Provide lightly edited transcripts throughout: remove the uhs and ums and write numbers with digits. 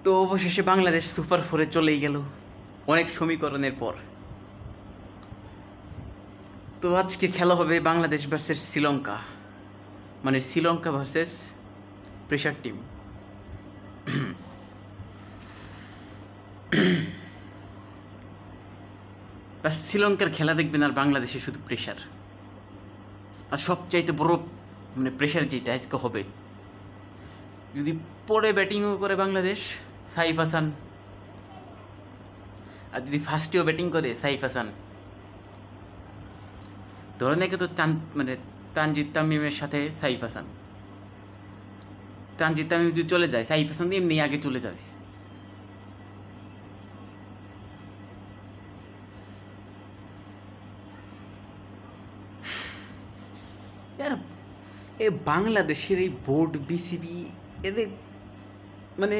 তো অবশেষে বাংলাদেশ সুপার ফোরে চলেই গেল অনেক সমীকরণের পর। তো আজকে খেলা হবে বাংলাদেশ ভার্সেস শ্রীলঙ্কা, মানে শ্রীলঙ্কা ভার্সেস প্রেশার টিম। বাস শ্রীলঙ্কার খেলা দেখবেন আর বাংলাদেশে শুধু প্রেশার। আর সবচাইতে বড় মানে প্রেশার যেটা আজকে হবে, যদি পরে ব্যাটিংও করে বাংলাদেশ সাইফ হাসান, আর যদি ফার্স্টেও ব্যাটিং করে সাইফ হাসান, ধরে নাকি তো মানে তানজিদ তামিমের সাথে সাইফ হাসান, তানজিদ তামিম যদি চলে যায় সাইফ হাসান এমনি আগে চলে যাবে। আর এ বাংলাদেশের এই বোর্ড বিসিবি এদের মানে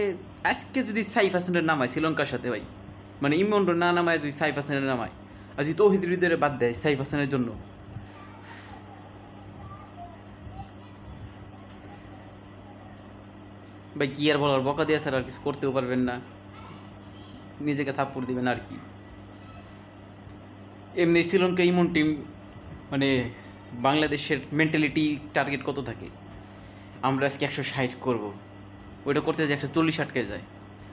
আজকে যদি সাইফ হাসানের নামায় শ্রীলঙ্কার সাথে ভাই, মানে ইমরান না নামায় যদি সাইফ হাসানের নামায়, আর যদি তৌহিদ হৃদয়ের বাদ দেয় সাইফ হাসানের জন্য, ভাই কি আর বলার, বকা দিয়ে স্যার আর কিছু করতেও পারবেন না, নিজেকে থাপ্পড় দিবেন আর কি। এমনি শ্রীলঙ্কা ইমন টিম, মানে বাংলাদেশের মেন্টালিটি টার্গেট কত থাকে, আমরা আজকে 160 করবো, ওইটা করতে যে 140 আটকে যায়,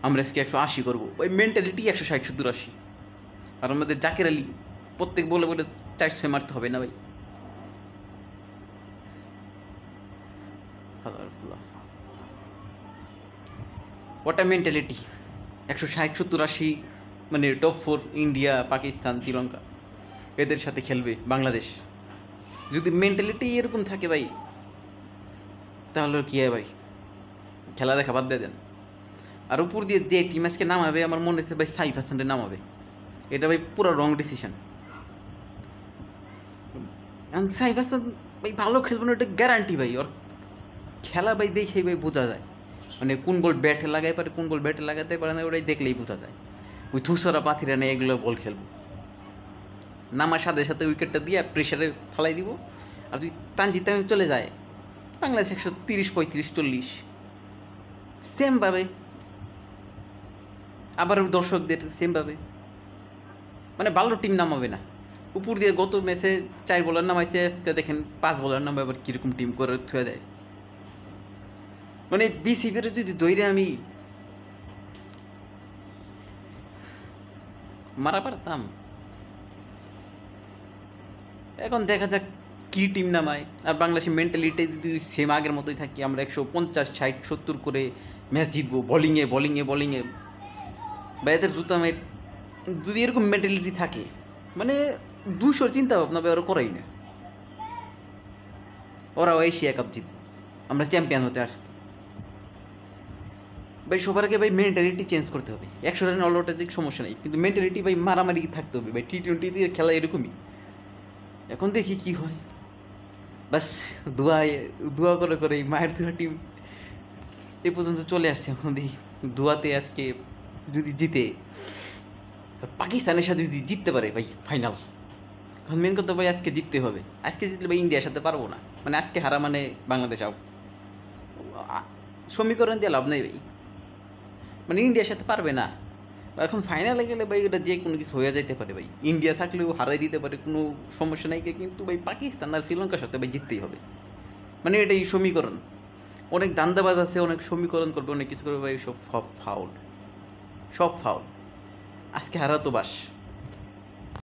আমরা আজকে 180 করবো, ওই মেন্টালিটি 160 70 80। আর আমাদের জাকের আলী প্রত্যেক বলে বলে 400 মারতে হবে না ভাই। ওটা মেন্টালিটি 160 70 80, মানে টপ 4 ইন্ডিয়া পাকিস্তান শ্রীলঙ্কা এদের সাথে খেলবে বাংলাদেশ। যদি মেন্টালিটি এরকম থাকে ভাই, তাহলে কি হয় ভাই, খেলা দেখা বাদ দিয়ে দেন। আর উপর দিয়ে যে টিম আজকে নামাবে আমার মনে হচ্ছে ভাই সাইফ হাসানের নামাবে, এটা ভাই পুরো রং ডিসিশন। সাইফ হাসান ভাই ভালো খেলবে না এটা গ্যারান্টি ভাই, ওর খেলা ভাই দেখেই ভাই বোঝা যায়, মানে কোন বল ব্যাটে লাগাই পারে কোন বল ব্যাটে লাগাতে পারে না, ওটাই দেখলেই বোঝা যায়। ওই ধূসরা পাথিরা নেই এগুলো বল খেলবো, নামার সাথে সাথে উইকেটটা দিয়ে প্রেশারে ফেলাই দিব। আর যদি তানজিদ তামিম চলে যায় বাংলাদেশ 130 35 40 সেমভাবে, আবার দর্শকদের সেমভাবে, মানে ভালো টিম নামাবে না। উপর দিয়ে গত ম্যাচে 4 বলার নামাইছে, আজকে দেখেন 5 বলার নামে আবার কীরকম টিম করে থুয়ে দেয়। মানে বিসিবির যদি দৈরে আমি মারা পারতাম। এখন দেখা যাক কী টিম নামায়। আর বাংলাদেশের মেন্টালিটি যদি সেম আগের মতোই থাকি, আমরা 150 60 70 করে ম্যাচ জিতবো, বলিংয়ে বলিংয়ে বলিংয়ে বা এদের জুতামের, যদি এরকম মেন্টালিটি থাকে মানে 200 চিন্তা ভাবনা ওরা করাই না, ওরাও এশিয়া কাপ জিতবো, আমরা চ্যাম্পিয়ন হতে আসছি ভাই। সবার আগে ভাই মেন্টালিটি চেঞ্জ করতে হবে। 100 রান অল আউটের দিক সমস্যা নেই, কিন্তু মেন্টালিটি ভাই মারামারি থাকতে হবে ভাই। T20 দিয়ে খেলা এরকমই, এখন দেখি কি হয়। বাস দোয়া করে করে এই মায়ের দুয়া টিম এ পর্যন্ত চলে আসছে। এখন দেখি দোয়াতে আজকে যদি জিতে, পাকিস্তানের সাথে যদি জিততে পারে ভাই ফাইনাল। এখন মেন কথা ভাই আজকে জিততে হবে, আজকে জিতলে ভাই ইন্ডিয়ার সাথে পারবো না, মানে আজকে হারা মানে বাংলাদেশ আউট। সমীকরণ দিয়ে লাভ নেই ভাই, মানে ইন্ডিয়ার সাথে পারবে না। এখন ফাইনালে গেলে ভাই ওটা যে কোনো কিছু হয়ে যেতে পারে ভাই, ইন্ডিয়া থাকলেও হারাই দিতে পারে, কোনো সমস্যা নাই। কিন্তু ভাই পাকিস্তান আর শ্রীলঙ্কার সাথে ভাই জিততেই হবে, মানে এটাই সমীকরণ। অনেক দান্দাবাজ আছে, অনেক সমীকরণ করবে, অনেক কিছু করবে ভাই, সব ফাউল, সব ফাউল। আজকে হারা তো বাস।